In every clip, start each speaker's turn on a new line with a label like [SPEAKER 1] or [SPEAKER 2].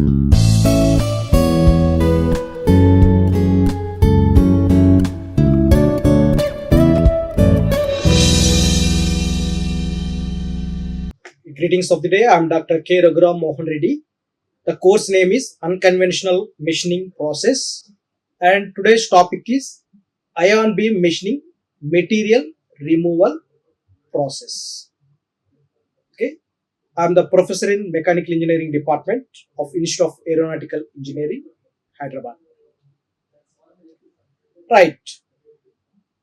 [SPEAKER 1] Greetings of the day. I am Dr. K. Raghuram Mohan Reddy. The course name is Unconventional Machining Process, and today's topic is Ion Beam Machining Material Removal Process. Okay, I am the professor in Mechanical Engineering Department of Institute of Aeronautical Engineering, Hyderabad. Right,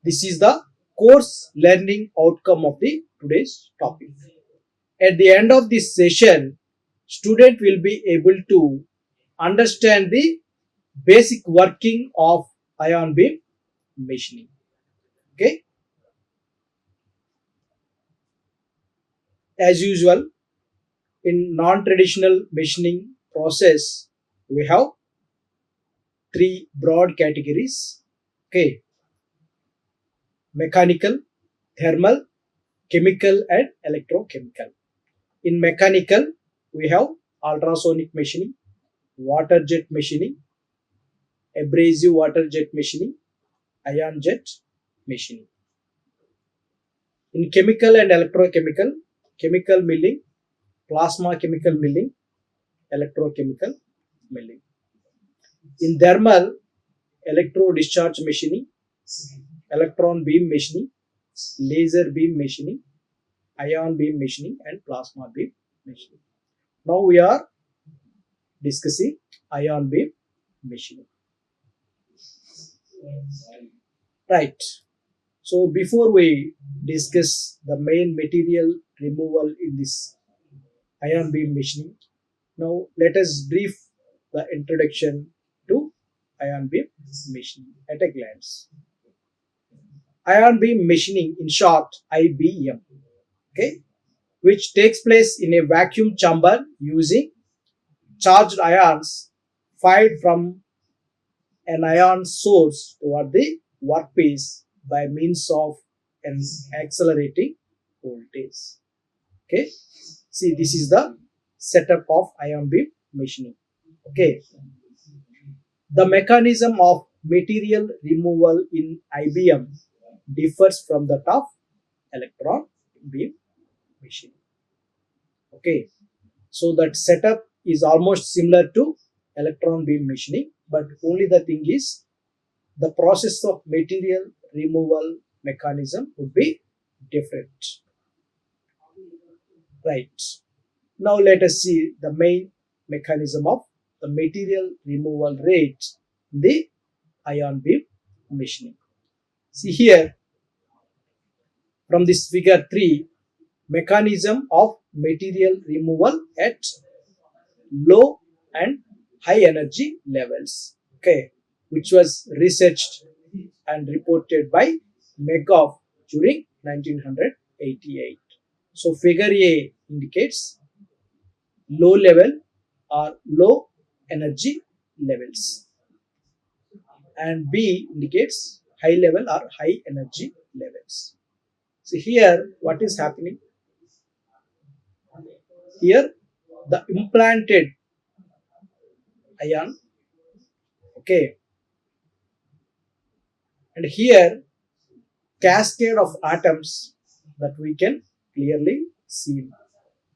[SPEAKER 1] this is the course learning outcome of the today's topic. At the end of this session, student will be able to understand the basic working of ion beam machining. Okay, as usual, in non-traditional machining process, we have three broad categories. Okay, mechanical, thermal, chemical, and electrochemical. In mechanical, we have ultrasonic machining, water jet machining, abrasive water jet machining, ion jet machining. In chemical and electrochemical, chemical milling, plasma chemical milling, electrochemical milling. In thermal, electro discharge machining, electron beam machining, laser beam machining, ion beam machining, and plasma beam machining. Now we are discussing ion beam machining. Right. So before we discuss the main material removal in this ion beam machining, now let us brief the introduction to ion beam machining at a glance. Ion beam machining, in short IBM, okay, which takes place in a vacuum chamber using charged ions fired from an ion source toward the workpiece by means of an accelerating voltage. Okay, see, this is the setup of ion beam machining. Okay, the mechanism of material removal in IBM differs from that of electron beam machining. Okay, so that setup is almost similar to electron beam machining, but only the thing is the process of material removal mechanism would be different. Right. Now let us see the main mechanism of the material removal rate in the ion beam machining. See here from this figure 3, mechanism of material removal at low and high energy levels. Okay, which was researched and reported by Megoff during 1988. So figure A indicates low level or low energy levels, and B indicates high level or high energy levels. So here what is happening? Here the implanted ion, okay, and here cascade of atoms that we can clearly see.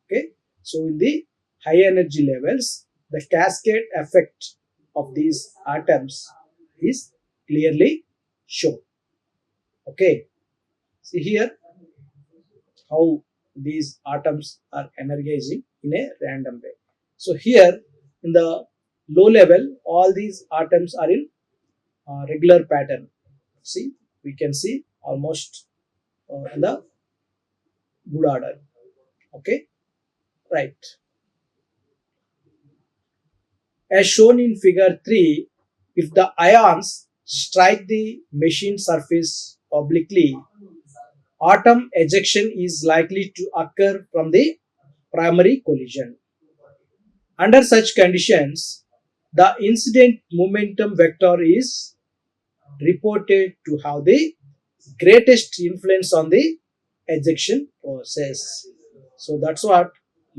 [SPEAKER 1] Okay, so in the high energy levels, the cascade effect of these atoms is clearly shown. Okay, see here how these atoms are energizing in a random way. So here in the low level, all these atoms are in regular pattern. See, we can see almost in the good order. Okay, right. As shown in figure 3, if the ions strike the machine surface obliquely, atom ejection is likely to occur from the primary collision. Under such conditions, the incident momentum vector is reported to have the greatest influence on the ejection process. So that's what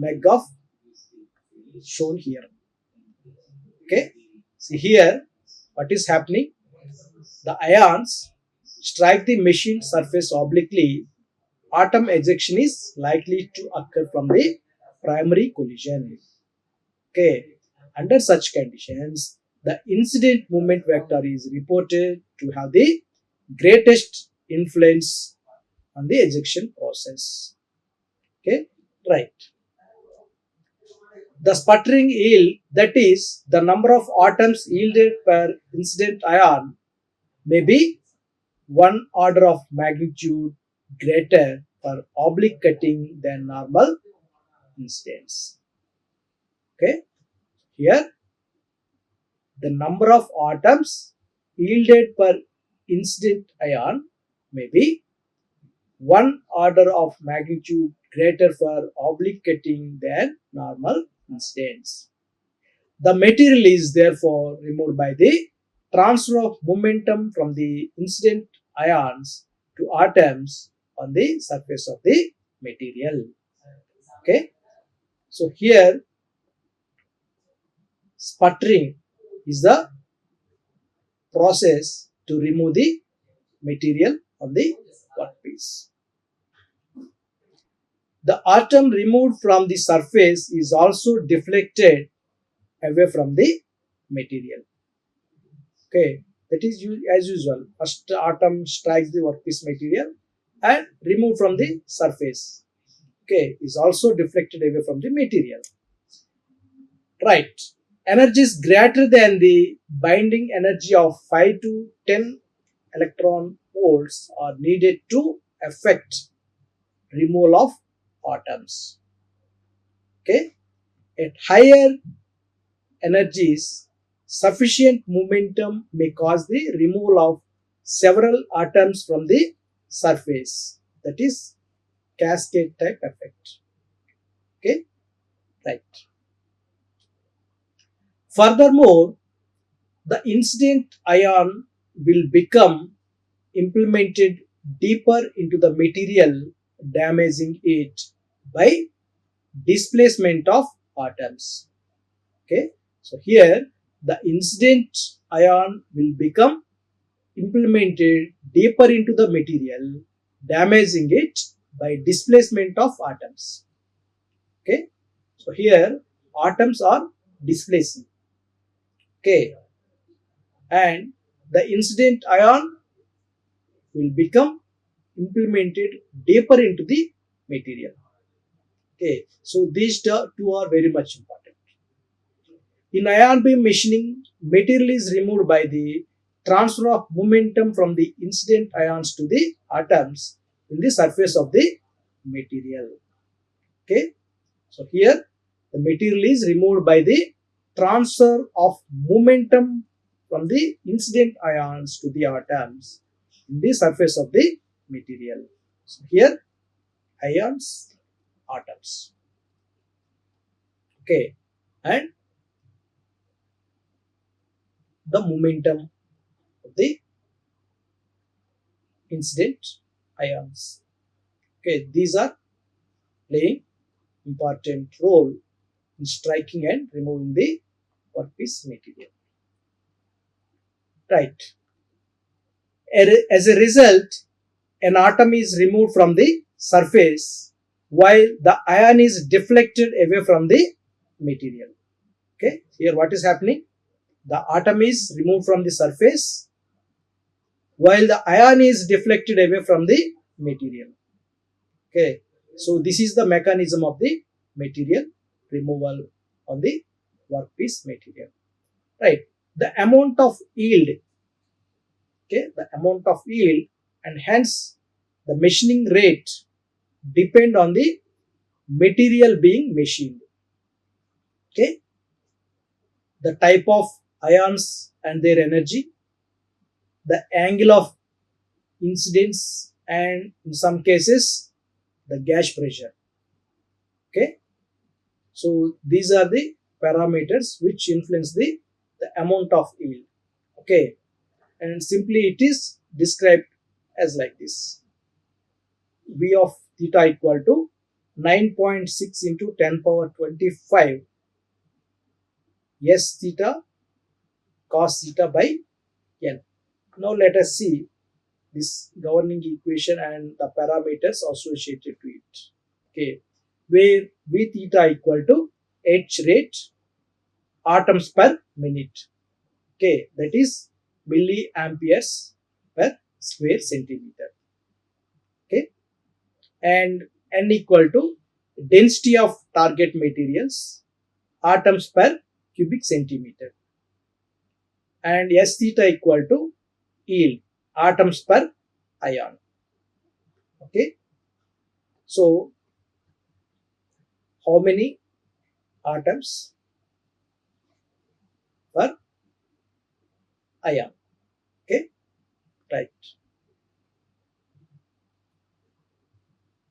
[SPEAKER 1] Megoff shown here. Okay, see here what is happening. The ions strike the machine surface obliquely. Atom ejection is likely to occur from the primary collision. Okay, under such conditions, the incident moment vector is reported to have the greatest influence on the ejection process. Okay, right. The sputtering yield, that is, the number of atoms yielded per incident ion, may be one order of magnitude greater for oblique cutting than normal incidents. Okay, here the number of atoms yielded per incident ion may be one order of magnitude greater for oblique cutting than normal incidents. The material is therefore removed by the transfer of momentum from the incident ions to atoms on the surface of the material. Okay, so here sputtering is the process to remove the material on the workpiece. The atom removed from the surface is also deflected away from the material. Okay, that is as usual. First atom strikes the workpiece material and removed from the surface. Okay, is also deflected away from the material. Right. Energy is greater than the binding energy of 5 to 10 electron volts are needed to affect removal of atoms. Okay. At higher energies, sufficient momentum may cause the removal of several atoms from the surface. That is cascade type effect. Okay, right. Furthermore, the incident ion will become implemented deeper into the material, damaging it by displacement of atoms. Okay, so here the incident ion will become implemented deeper into the material, damaging it by displacement of atoms. Okay, so here atoms are displacing. Okay, and the incident ion will become implemented deeper into the material. Okay, so these two are very much important. In ion beam machining, material is removed by the transfer of momentum from the incident ions to the atoms in the surface of the material. Okay, so here the material is removed by the transfer of momentum from the incident ions to the atoms in the surface of the material. So here ions, atoms. Okay, and the momentum of the incident ions. Okay, these are playing important role in striking and removing the workpiece material. Right. As a result, an atom is removed from the surface while the ion is deflected away from the material. Okay, here what is happening? The atom is removed from the surface while the ion is deflected away from the material. Okay, so this is the mechanism of the material removal on the workpiece material. Right, the amount of yield, okay, the amount of yield and hence the machining rate depend on the material being machined. Okay, the type of ions and their energy, the angle of incidence, and in some cases the gas pressure. Okay, so these are the parameters which influence the amount of yield. Okay, and simply it is described as like this: V of theta equal to 9.6 into 10 power 25 s theta cos theta by N. Now let us see this governing equation and the parameters associated to it. Okay, where V theta equal to H rate atoms per minute. Okay, that is milliamperes per square centimeter. Okay, and N equal to density of target materials atoms per cubic centimeter, and S theta equal to yield atoms per ion. Okay, so how many atoms per ion? Okay, right,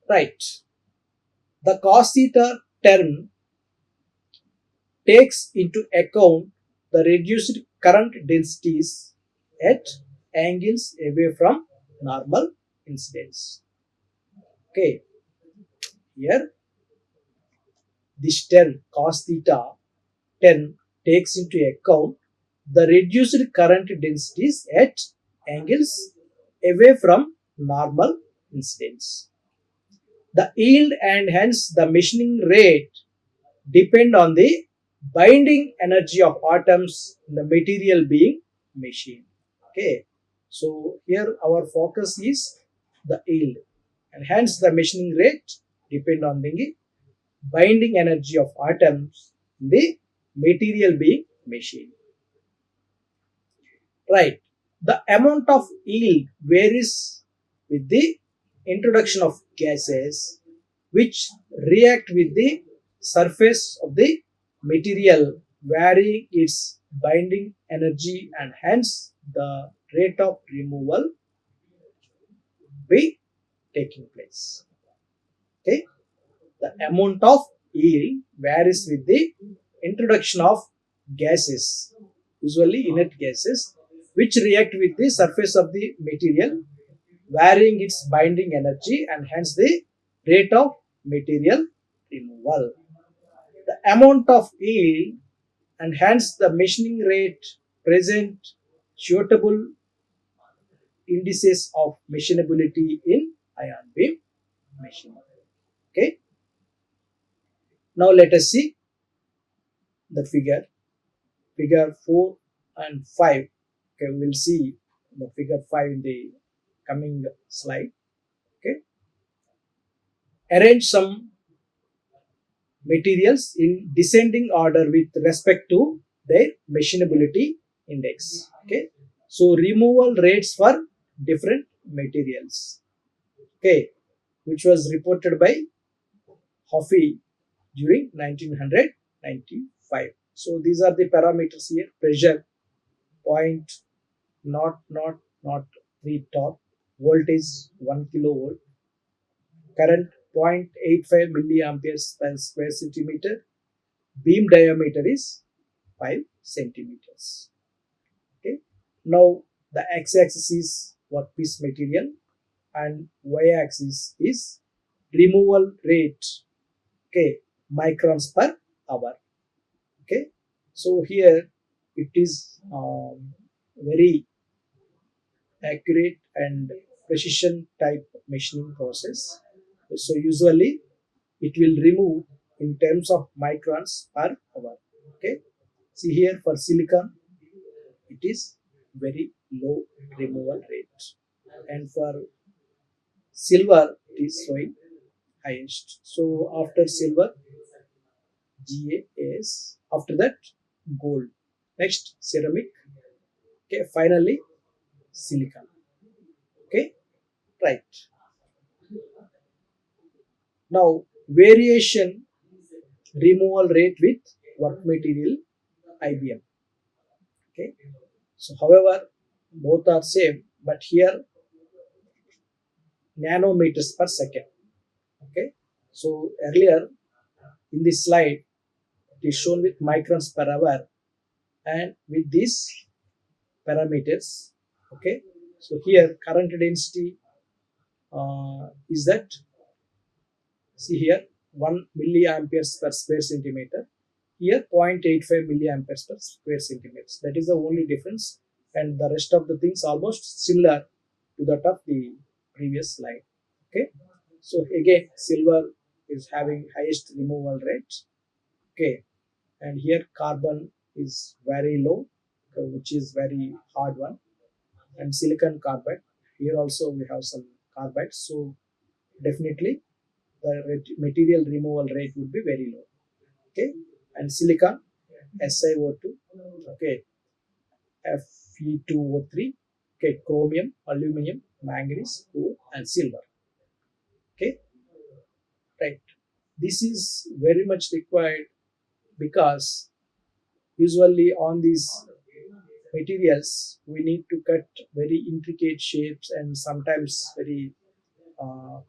[SPEAKER 1] right. The cos theta term takes into account the reduced current densities at angles away from normal incidence. Okay, here this term cos theta term takes into account the reduced current densities at angles away from normal incidence. The yield and hence the machining rate depend on the binding energy of atoms in the material being machined. Okay, so here our focus is the yield and hence the machining rate depend on the binding energy of atoms in the material being machined. Right. The amount of yield varies with the introduction of gases which react with the surface of the material varying its binding energy and hence the rate of removal be taking place. Okay. The amount of yield varies with the introduction of gases, usually inert gases, which react with the surface of the material, varying its binding energy and hence the rate of material removal. The amount of yield and hence the machining rate present suitable indices of machinability in ion beam machining. Okay. Now let us see the figure 4 and 5. Okay, we will see the figure 5 in the coming slide. Okay, arrange some materials in descending order with respect to their machinability index. Okay, so removal rates for different materials. Okay, which was reported by Hoffy during 1995. So these are the parameters here: pressure, point, not 3 torque, voltage 1 kilovolt, current 0.85 milliamperes per square centimeter, beam diameter is 5 centimeters. Okay, now the x-axis is workpiece material and y-axis is removal rate. Okay, microns per hour. Okay, so here it is very accurate and precision type machining process. So usually it will remove in terms of microns per hour. Okay. See here for silicon it is very low removal rate, and for silver it is showing highest. So after silver GAS, after that gold, next ceramic. Okay, finally silicon. Okay, right. Now, variation removal rate with work material IBM. Okay. So, however, both are same, but here nanometers per second. Okay. So, earlier in this slide, it is shown with microns per hour and with these parameters. Okay. So, here current density is that, see here, 1 milliamperes per square centimeter. here 0.85 milliamperes per square centimeters. That is the only difference, and the rest of the things almost similar to that of the previous slide. Okay, so again silver is having highest removal rate. Okay, and here carbon is very low, which is very hard one, and silicon carbide. Here also we have some carbide, so definitely the material removal rate would be very low. Okay, and silicon SiO2, okay, Fe2O3, okay, chromium, aluminum, manganese, coal, and silver. Okay, right. This is very much required because usually on these materials we need to cut very intricate shapes and sometimes very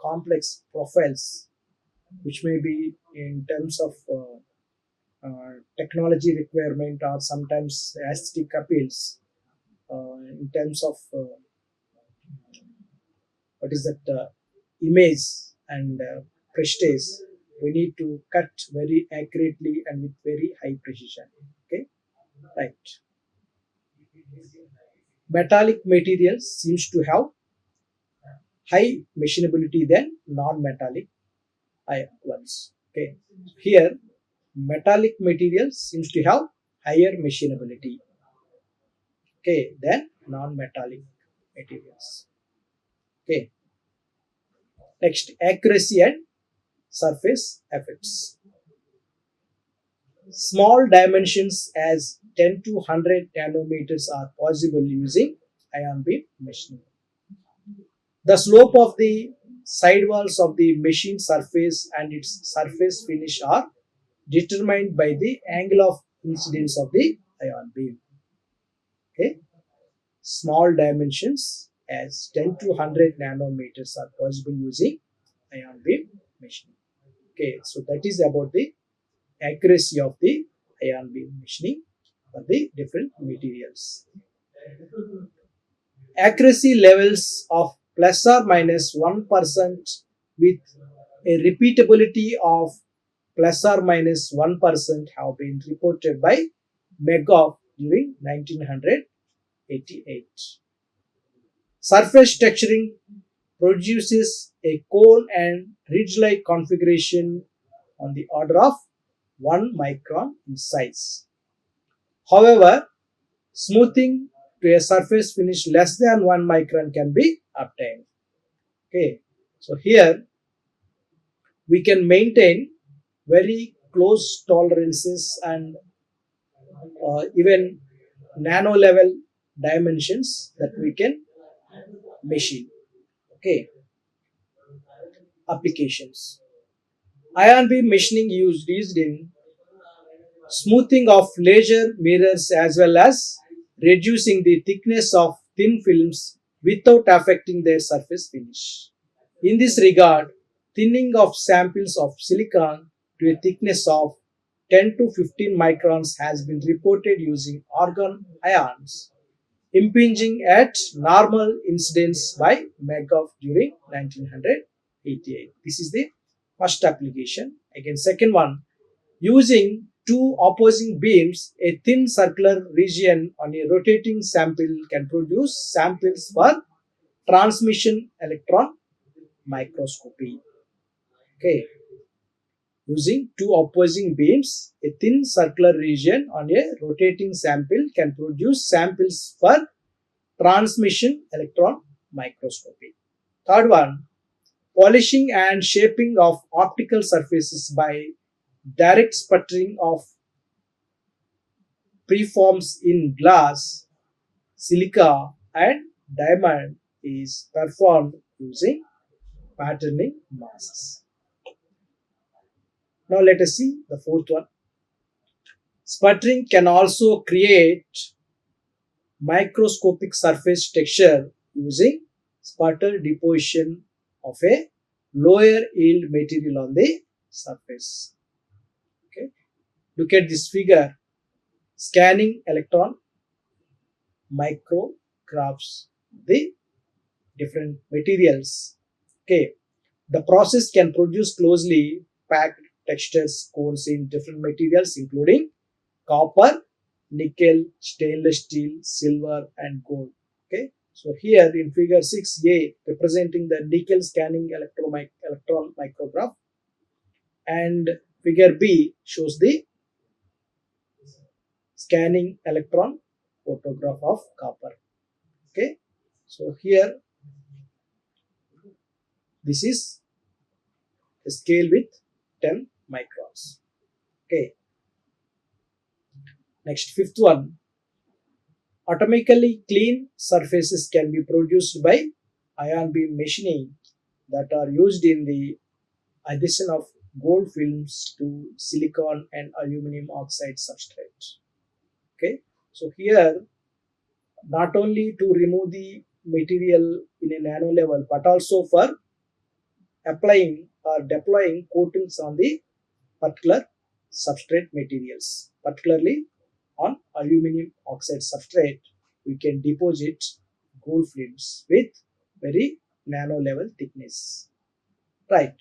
[SPEAKER 1] complex profiles, which may be in terms of technology requirement or sometimes aesthetic appeals, in terms of what is that image and prestige. We need to cut very accurately and with very high precision. Okay, right. Metallic materials seems to have high machinability than non-metallic ones. Okay, here metallic materials seems to have higher machinability, okay, than non-metallic materials. Okay, next, accuracy and surface effects. Small dimensions as 10 to 100 nanometers are possible using ion beam machining. The slope of the sidewalls of the machine surface and its surface finish are determined by the angle of incidence of the ion beam. Okay, small dimensions as 10 to 100 nanometers are possible using ion beam machining. Okay, so that is about the accuracy of the ion beam machining for the different materials. Accuracy levels of plus or minus 1% with a repeatability of plus or minus 1% have been reported by Megov during 1988. Surface texturing produces a cone and ridge-like configuration on the order of 1 micron in size. However, smoothing to a surface finish less than 1 micron can be obtained. Okay, so here we can maintain very close tolerances and even nano level dimensions that we can machine. Okay, applications. Ion beam machining used in smoothing of laser mirrors as well as reducing the thickness of thin films without affecting their surface finish. In this regard, thinning of samples of silicon to a thickness of 10 to 15 microns has been reported using argon ions, impinging at normal incidence by Megov during 1988. This is the first application. Again, second one, using two opposing beams, a thin circular region on a rotating sample can produce samples for transmission electron microscopy. Okay, using two opposing beams, a thin circular region on a rotating sample can produce samples for transmission electron microscopy. Third one, polishing and shaping of optical surfaces by direct sputtering of preforms in glass, silica, and diamond is performed using patterning masks. Now let us see the fourth one. Sputtering can also create microscopic surface texture using sputter deposition of a lower yield material on the surface. Okay. Look at this figure. Scanning electron micrographs the different materials. Okay. The process can produce closely packed textures cones in different materials, including copper, nickel, stainless steel, silver, and gold. Okay. So here in figure 6a, representing the nickel scanning electron micrograph, and figure B shows the scanning electron photograph of copper. Okay. So here this is a scale with 10 microns. Okay. Next, fifth one, atomically clean surfaces can be produced by ion beam machining that are used in the addition of gold films to silicon and aluminum oxide substrate. Okay, so here not only to remove the material in a nano level but also for applying or deploying coatings on the particular substrate materials, particularly on aluminum oxide substrate. We can deposit gold films with very nano level thickness. Right.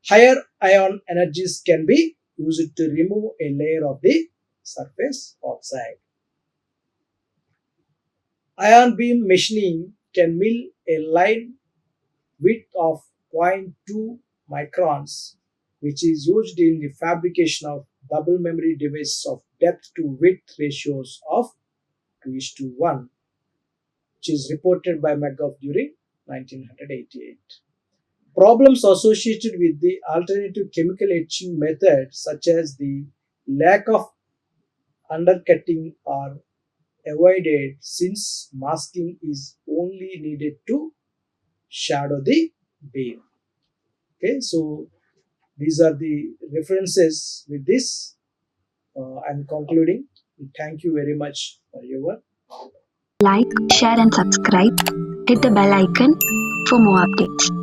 [SPEAKER 1] Higher ion energies can be used to remove a layer of the surface oxide. Ion beam machining can mill a line width of 0.2 microns, which is used in the fabrication of double memory devices of depth to width ratios of 2:1, which is reported by McGough during 1988. Problems associated with the alternative chemical etching method, such as the lack of undercutting, are avoided since masking is only needed to shadow the beam. Okay, so these are the references. With this, I'm concluding. Thank you very much for your
[SPEAKER 2] Like, share and subscribe. Hit the bell icon for more updates.